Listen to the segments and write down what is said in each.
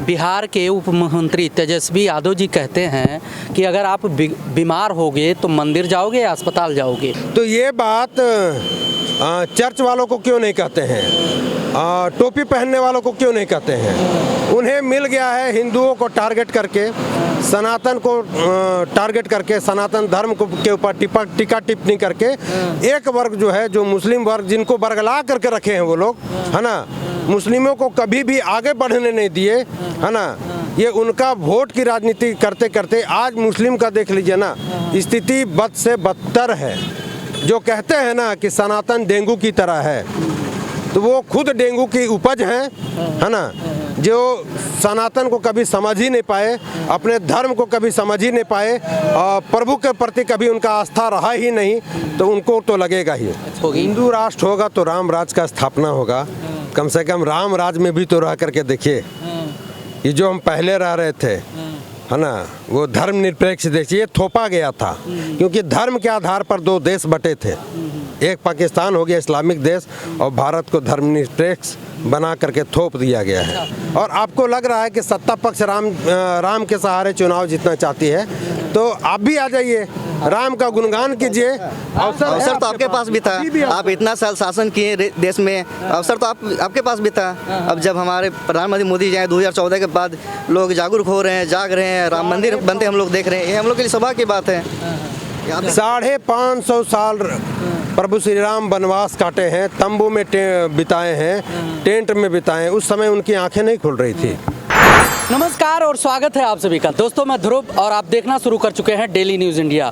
बिहार के उप मुख्यमंत्री तेजस्वी यादव जी कहते हैं कि अगर आप बीमार होगे तो मंदिर जाओगे या अस्पताल जाओगे। तो ये बात चर्च वालों को क्यों नहीं कहते हैं, टोपी पहनने वालों को क्यों नहीं कहते हैं। उन्हें मिल गया है हिंदुओं को टारगेट करके, सनातन को टारगेट करके, सनातन धर्म को के ऊपर टीका टिप्पणी करके एक वर्ग जो है, जो मुस्लिम वर्ग, जिनको बरगला करके रखे हैं वो लोग, है ना, मुस्लिमों को कभी भी आगे बढ़ने नहीं दिए, है ना। ये उनका वोट की राजनीति करते करते आज मुस्लिम का देख लीजिए ना, स्थिति बद से बदतर है। जो कहते हैं ना कि सनातन डेंगू की तरह है, तो वो खुद डेंगू की उपज है ना। जो सनातन को कभी समझ ही नहीं पाए, अपने धर्म को कभी समझ ही नहीं पाए, और प्रभु के प्रति कभी उनका आस्था रहा ही नहीं, तो उनको तो लगेगा ही हिंदू राष्ट्र होगा तो राम राज का स्थापना होगा। कम से कम राम राज में भी तो रह करके देखिए। ये जो हम पहले रह रहे थे, है ना, वो धर्मनिरपेक्ष देश ये थोपा गया था, क्योंकि धर्म के आधार पर दो देश बटे थे। एक पाकिस्तान हो गया इस्लामिक देश, और भारत को धर्मनिरपेक्ष बना करके थोप दिया गया है। और आपको लग रहा है कि सत्ता पक्ष राम के सहारे चुनाव जीतना चाहती है, तो आप भी आ जाइए, राम का गुणगान कीजिए। अवसर तो आपके पास भी था, आप इतना साल शासन किए देश में, अवसर तो आपके पास भी था। अब जब हमारे प्रधानमंत्री मोदी जी आए 2014 के बाद, लोग जागरूक हो रहे हैं, जाग रहे हैं, राम मंदिर बनते हम लोग देख रहे हैं। ये हम लोग के लिए सौभाग्य की बात है। 550 साल प्रभु श्री राम वनवास काटे हैं, तंबू में बिताए हैं, टेंट में बिताए, उस समय उनकी आंखें नहीं खुल रही थी। नमस्कार और स्वागत है आप सभी का। दोस्तों, मैं ध्रुव और आप देखना शुरू कर चुके हैं डेली न्यूज़ इंडिया।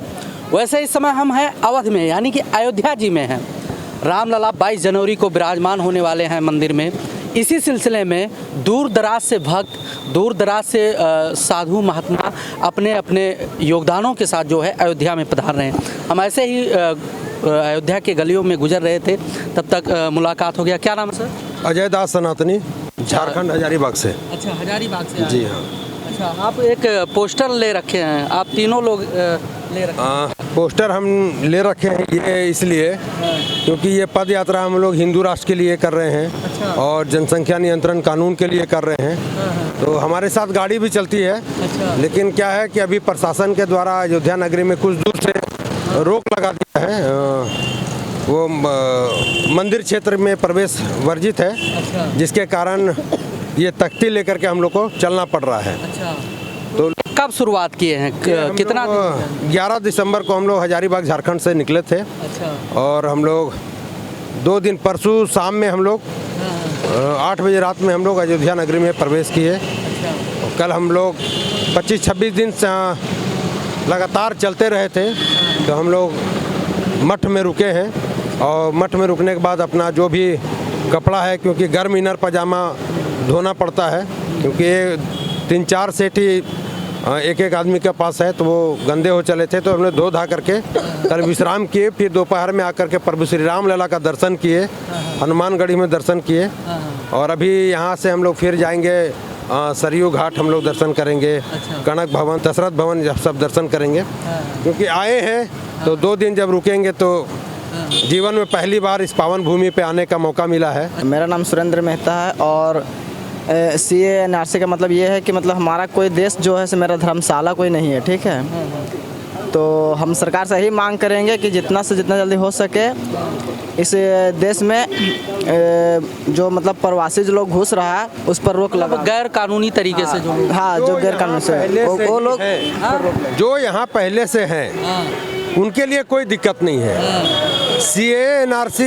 वैसे इस समय हम हैं अवध में, यानी कि अयोध्या जी में हैं। रामलला 22 जनवरी को विराजमान होने वाले हैं मंदिर में। इसी सिलसिले में दूर दराज से भक्त, दूर दराज से साधु महात्मा अपने अपने योगदानों के साथ जो है अयोध्या में पधार रहे हैं। हम ऐसे ही अयोध्या के गलियों में गुजर रहे थे, तब तक मुलाकात हो गया। क्या नाम है सर? अजय दास सनातनी, झारखंड हजारीबाग से। अच्छा, हजारीबाग से। जी हाँ। अच्छा, आप एक पोस्टर ले रखे हैं, आप तीनों लोग ले रखे हैं। पोस्टर हम ले रखे हैं ये इसलिए क्योंकि ये पद यात्रा हम लोग हिंदू राष्ट्र के लिए कर रहे हैं। अच्छा। और जनसंख्या नियंत्रण कानून के लिए कर रहे हैं। तो हमारे साथ गाड़ी भी चलती है। अच्छा। लेकिन क्या है कि अभी प्रशासन के द्वारा अयोध्या नगरी में कुछ दूर से रोक लगा दिया है। वो मंदिर क्षेत्र में प्रवेश वर्जित है। अच्छा। जिसके कारण ये तख्ती लेकर के हम लोग को चलना पड़ रहा है। अच्छा, तो कब शुरुआत किए हैं? कितना? 11 दिसंबर को हम लोग हजारीबाग झारखंड से निकले थे। अच्छा। और हम लोग 2 दिन, परसों शाम में हम लोग 8 बजे रात में हम लोग अयोध्या नगरी में प्रवेश किए। अच्छा। कल हम लोग 25-26 दिन से लगातार चलते रहे थे। तो हम लोग मठ में रुके हैं, और मठ में रुकने के बाद अपना जो भी कपड़ा है, क्योंकि गर्म इनर पजामा धोना पड़ता है, क्योंकि 3-4 सेट ही एक एक आदमी के पास है, तो वो गंदे हो चले थे। तो हमने धो धा करके कल विश्राम किए, फिर दोपहर में आकर के प्रभु श्री राम लला का दर्शन किए, हनुमानगढ़ी में दर्शन किए। और अभी यहाँ से हम लोग फिर जाएंगे सरयू घाट, हम लोग दर्शन करेंगे। अच्छा। कनक भवन, दशरथ भवन, सब दर्शन करेंगे। क्योंकि आए हैं तो 2 दिन जब रुकेंगे तो जीवन में पहली बार इस पावन भूमि पे आने का मौका मिला है। मेरा नाम सुरेंद्र मेहता है, और CA NRC का मतलब ये है कि मतलब हमारा कोई देश जो है, मेरा धर्मशाला कोई नहीं है, ठीक है। तो हम सरकार से यही मांग करेंगे कि जितना से जितना जल्दी हो सके इस देश में जो मतलब प्रवासी जो लोग घुस रहा है उस पर रोक लगा। गैर कानूनी तरीके से जो, हाँ, जो गैर कानूनी से वो लोग जो यहाँ पहले से हैं उनके लिए कोई दिक्कत नहीं है। CA NRC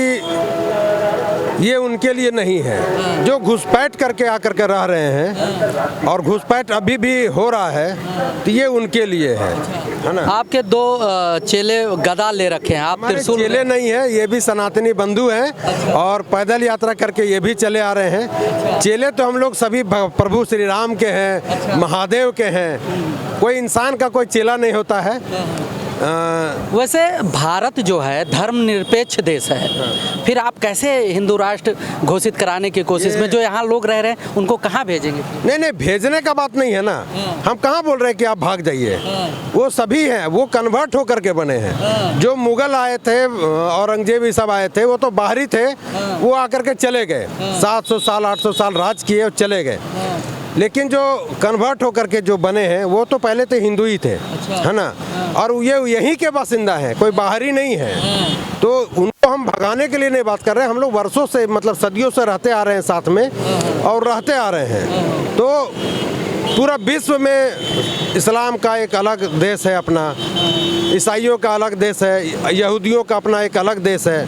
ये उनके लिए नहीं है। जो घुसपैठ करके आकर के रह रहे हैं, और घुसपैठ अभी भी हो रहा है, तो ये उनके लिए है ना। आपके 2 चेले गदा ले रखे हैं, आप त्रिशूल चेले नहीं है, ये भी सनातनी बंधु हैं। और पैदल यात्रा करके ये भी चले आ रहे हैं। चेले तो हम लोग सभी प्रभु श्री राम के हैं, महादेव के हैं। कोई इंसान का कोई चेला नहीं होता है। वैसे भारत जो है धर्मनिरपेक्ष देश है, फिर आप कैसे हिंदू राष्ट्र घोषित कराने की कोशिश में, जो यहाँ लोग रह रहे हैं उनको कहाँ भेजेंगे? नहीं, भेजने का बात नहीं है ना। हम कहाँ बोल रहे हैं कि आप भाग जाइए। वो सभी हैं, वो कन्वर्ट होकर के बने हैं। जो मुगल आए थे, औरंगजेब ये सब आए थे, वो तो बाहरी थे, वो आकर के चले गए। 700 साल 800 साल राज किए और चले गए। लेकिन जो कन्वर्ट होकर के जो बने हैं वो तो पहले तो हिंदू ही थे, है ना। और ये यहीं के बासिंदा हैं, कोई बाहरी नहीं है। तो उनको हम भगाने के लिए नहीं बात कर रहे हैं, हम लोग वर्षों से मतलब सदियों से रहते आ रहे हैं साथ में और रहते आ रहे हैं। तो पूरा विश्व में इस्लाम का एक अलग देश है अपना, ईसाइयों का अलग देश है, यहूदियों का अपना एक अलग देश है।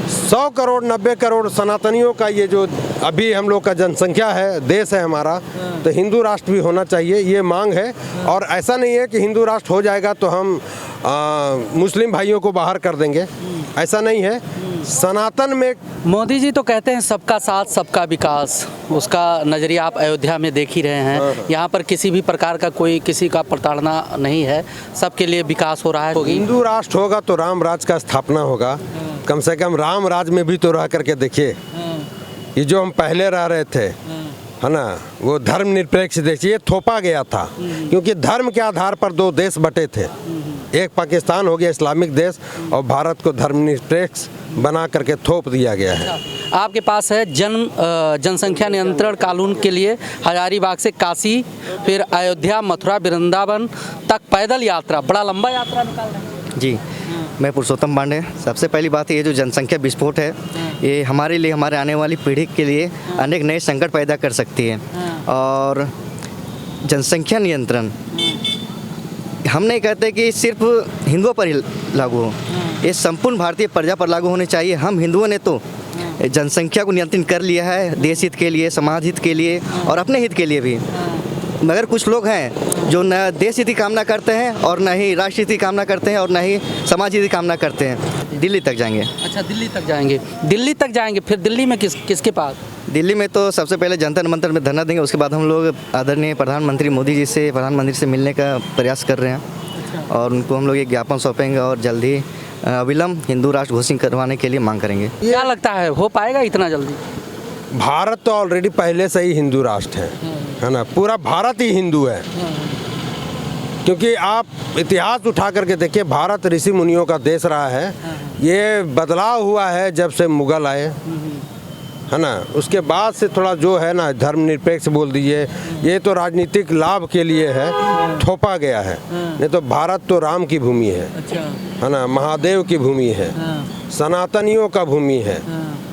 100 करोड़ 90 करोड़ सनातनियों का ये जो अभी हम लोग का जनसंख्या है, देश है हमारा, तो हिंदू राष्ट्र भी होना चाहिए, ये मांग है। और ऐसा नहीं है कि हिंदू राष्ट्र हो जाएगा तो हम मुस्लिम भाइयों को बाहर कर देंगे, ऐसा नहीं है। सनातन में मोदी जी तो कहते हैं सबका साथ सबका विकास, उसका नज़रिया आप अयोध्या में देख ही रहे हैं। यहाँ पर किसी भी प्रकार का कोई किसी का प्रताड़ना नहीं है, सबके लिए विकास हो रहा है। हिंदू राष्ट्र होगा तो राम राज का स्थापना होगा। कम से कम राम राज में भी तो रह करके देखिए, ये जो हम पहले रह रहे थे, है ना, वो धर्मनिरपेक्ष देश ये थोपा गया था, क्योंकि धर्म के आधार पर दो देश बटे थे। एक पाकिस्तान हो गया इस्लामिक देश, और भारत को धर्मनिरपेक्ष बना करके थोप दिया गया है। आपके पास है जनसंख्या नियंत्रण कानून के लिए हजारीबाग से काशी, फिर अयोध्या, मथुरा, वृंदावन तक पैदल यात्रा, बड़ा लंबा यात्रा निकाल रहे हैं। जी, मैं पुरुषोत्तम पांडे। सबसे पहली बात ये जो जनसंख्या विस्फोट है, ये हमारे लिए, हमारे आने वाली पीढ़ी के लिए अनेक नए संकट पैदा कर सकती है। और जनसंख्या नियंत्रण हम नहीं कहते कि सिर्फ हिंदुओं पर ही लागू हो, ये संपूर्ण भारतीय प्रजा पर लागू होने चाहिए। हम हिंदुओं ने तो जनसंख्या को नियंत्रित कर लिया है, देश हित के लिए, समाज हित के लिए और अपने हित के लिए भी। मगर कुछ लोग हैं जो न देश हित की कामना करते हैं और न ही राष्ट्र हित की कामना करते हैं और न ही समाज हित की कामना करते हैं। दिल्ली तक जाएंगे। अच्छा, दिल्ली तक जाएंगे, दिल्ली तक जाएंगे। फिर दिल्ली में किसके पास? दिल्ली में तो सबसे पहले जंतर मंतर में धरना देंगे, उसके बाद हम लोग आदरणीय प्रधानमंत्री मोदी जी से, प्रधानमंत्री से मिलने का प्रयास कर रहे हैं और उनको हम लोग एक ज्ञापन सौंपेंगे और जल्द ही अविलंब हिंदू राष्ट्र घोषित करवाने के लिए मांग करेंगे। क्या लगता है हो पाएगा इतना जल्दी? भारत तो ऑलरेडी पहले से ही हिंदू राष्ट्र है ना, पूरा भारत ही हिंदू है। क्योंकि आप इतिहास उठा करके देखिए, भारत ऋषि मुनियों का देश रहा है। ये बदलाव हुआ है जब से मुगल आए, है ना, उसके बाद से थोड़ा जो है ना धर्मनिरपेक्ष बोल दीजिए, ये तो राजनीतिक लाभ के लिए है, थोपा गया है। नहीं तो भारत तो राम की भूमि है ना, महादेव की भूमि है, सनातनियों का भूमि है।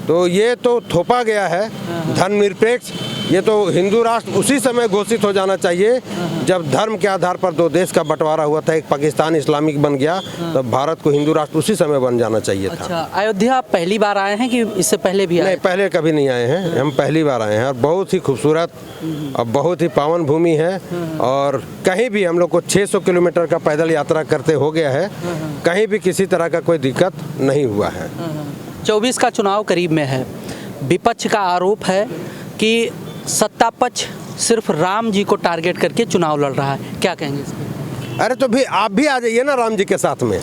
तो ये तो थोपा गया है धर्मनिरपेक्ष। ये तो हिंदू राष्ट्र उसी समय घोषित हो जाना चाहिए जब धर्म के आधार पर दो देश का बंटवारा हुआ था, एक पाकिस्तान इस्लामिक बन गया, तब भारत को हिंदू राष्ट्र उसी समय बन जाना चाहिए था। अच्छा, अयोध्या पहली बार आए हैं कि इससे पहले भी आए? नहीं, पहले कभी नहीं आए हैं, हम पहली बार आए हैं। और बहुत ही खूबसूरत और बहुत ही पावन भूमि है। और कहीं भी हम लोग को 600 किलोमीटर का पैदल यात्रा करते हो गया है, कहीं भी किसी तरह का कोई दिक्कत नहीं हुआ है। 24 का चुनाव करीब में है, विपक्ष का आरोप है कि सत्ता पक्ष सिर्फ राम जी को टारगेट करके चुनाव लड़ रहा है, क्या कहेंगे इस पे? अरे तो भी आप भी आ जाइए ना राम जी के साथ में,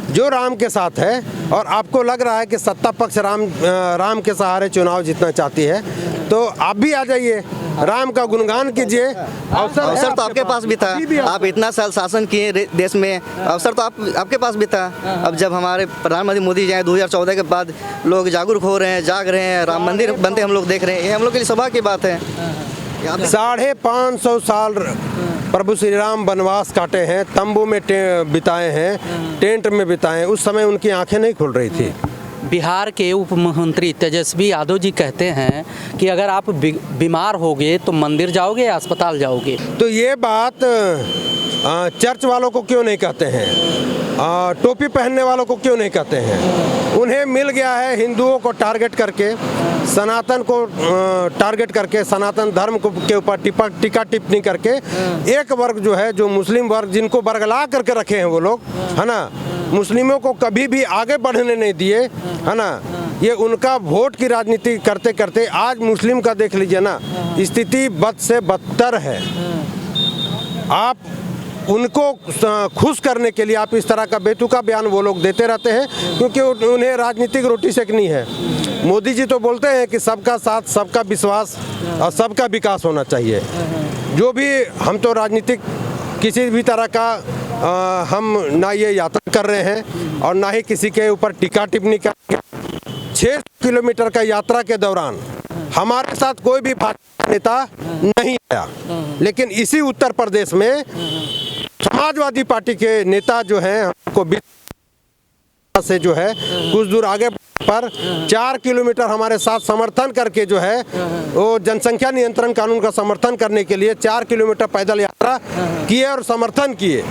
जो राम के साथ है। और आपको लग रहा है कि सत्ता पक्ष राम के सहारे चुनाव जीतना चाहती है, तो आप भी आ जाइए, राम का गुणगान कीजिए। अवसर तो आपके पास भी था, आप इतना साल शासन किए देश में, अवसर तो आपके पास भी था। अब जब हमारे प्रधानमंत्री मोदी जी आए 2014 के बाद, लोग जागरूक हो रहे हैं, जाग रहे हैं, राम मंदिर बनते हम लोग देख रहे हैं, ये हम लोग के लिए सौभाग्य की बात है। 550 साल प्रभु श्री राम वनवास काटे हैं, तंबू में बिताए हैं, टेंट में बिताए, उस समय उनकी आंखें नहीं खुल रही थी। बिहार के उप मुख्यमंत्री तेजस्वी यादव जी कहते हैं कि अगर आप बीमार होगे तो मंदिर जाओगे या अस्पताल जाओगे। तो ये बात चर्च वालों को क्यों नहीं कहते हैं, टोपी पहनने वालों को क्यों नहीं कहते हैं? उन्हें मिल गया है हिंदुओं को टारगेट करके, सनातन को टारगेट करके, सनातन धर्म को के ऊपर टीका टिप्पणी करके एक वर्ग जो है, जो मुस्लिम वर्ग, जिनको बरगला करके रखे हैं वो लोग, है ना, मुस्लिमों को कभी भी आगे बढ़ने नहीं दिए, है ना। ये उनका वोट की राजनीति करते करते आज मुस्लिम का देख लीजिए ना, स्थिति बद से बदतर है। आप उनको खुश करने के लिए आप इस तरह का बेतुका बयान वो लोग देते रहते हैं, क्योंकि उन्हें राजनीतिक रोटी सेकनी है। मोदी जी तो बोलते हैं कि सबका साथ, सबका विश्वास और सबका विकास होना चाहिए। जो भी हम तो राजनीतिक किसी भी तरह का हम ना ये यात्रा कर रहे हैं और ना ही किसी के ऊपर टीका टिप्पणी कर, 6 किलोमीटर का यात्रा के दौरान हमारे साथ कोई भी भाजपा नेता नहीं आया, लेकिन इसी उत्तर प्रदेश में समाजवादी पार्टी के नेता जो हैं हमको से जो है कुछ दूर आगे पर 4 किलोमीटर हमारे साथ समर्थन करके जो है वो जनसंख्या नियंत्रण कानून का समर्थन करने के लिए 4 किलोमीटर पैदल यात्रा किए और समर्थन किए।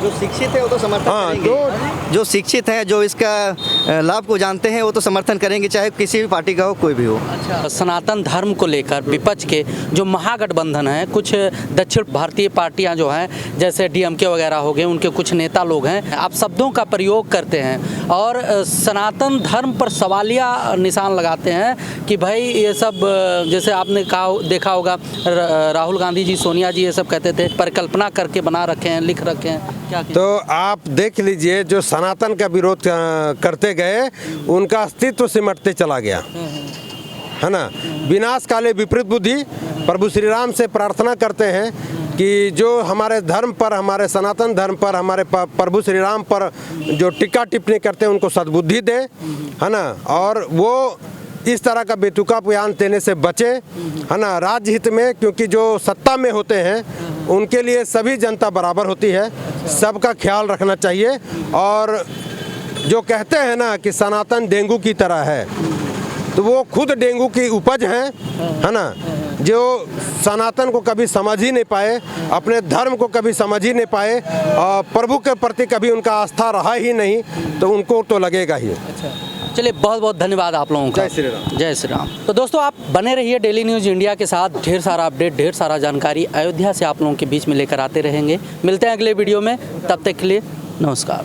जो शिक्षित है वो तो समर्थन करेंगे, जो शिक्षित हैं, जो इसका लाभ को जानते हैं वो तो समर्थन करेंगे, चाहे किसी भी पार्टी का हो, कोई भी हो। अच्छा, सनातन धर्म को लेकर विपक्ष के जो महागठबंधन है, कुछ दक्षिण भारतीय पार्टियां जो हैं जैसे डीएमके वगैरह हो गए, उनके कुछ नेता लोग हैं, आप शब्दों का प्रयोग करते हैं और सनातन धर्म पर सवालिया निशान लगाते हैं कि भाई ये सब, जैसे आपने कहा देखा होगा राहुल गांधी जी, सोनिया जी ये सब कहते थे परिकल्पना करके बना रखे हैं, लिख रखे हैं। क्या तो आप देख लीजिए, जो सनातन का विरोध करते गए उनका अस्तित्व सिमटते चला गया, है ना। विनाश काले विपरीत बुद्धि। प्रभु श्री राम से प्रार्थना करते हैं कि जो हमारे धर्म पर, हमारे सनातन धर्म पर, हमारे प्रभु श्री राम पर जो टिक्का टिप्पणी करते हैं उनको सद्बुद्धि दे, है ना, और वो इस तरह का बेतुका बयान देने से बचे, है ना, राज्य हित में। क्योंकि जो सत्ता में होते हैं उनके लिए सभी जनता बराबर होती है, सबका ख्याल रखना चाहिए। और जो कहते हैं ना कि सनातन डेंगू की तरह है, तो वो खुद डेंगू की उपज है ना, जो सनातन को कभी समझ ही नहीं पाए, अपने धर्म को कभी समझ ही नहीं पाए और प्रभु के प्रति कभी उनका आस्था रहा ही नहीं, तो उनको तो लगेगा ही। चलिए, बहुत बहुत धन्यवाद आप लोगों का। जय श्री राम। जय श्री राम। तो दोस्तों, आप बने रहिए डेली न्यूज़ इंडिया के साथ। ढेर सारा अपडेट, ढेर सारा जानकारी अयोध्या से आप लोगों के बीच में लेकर आते रहेंगे। मिलते हैं अगले वीडियो में, तब तक के लिए नमस्कार।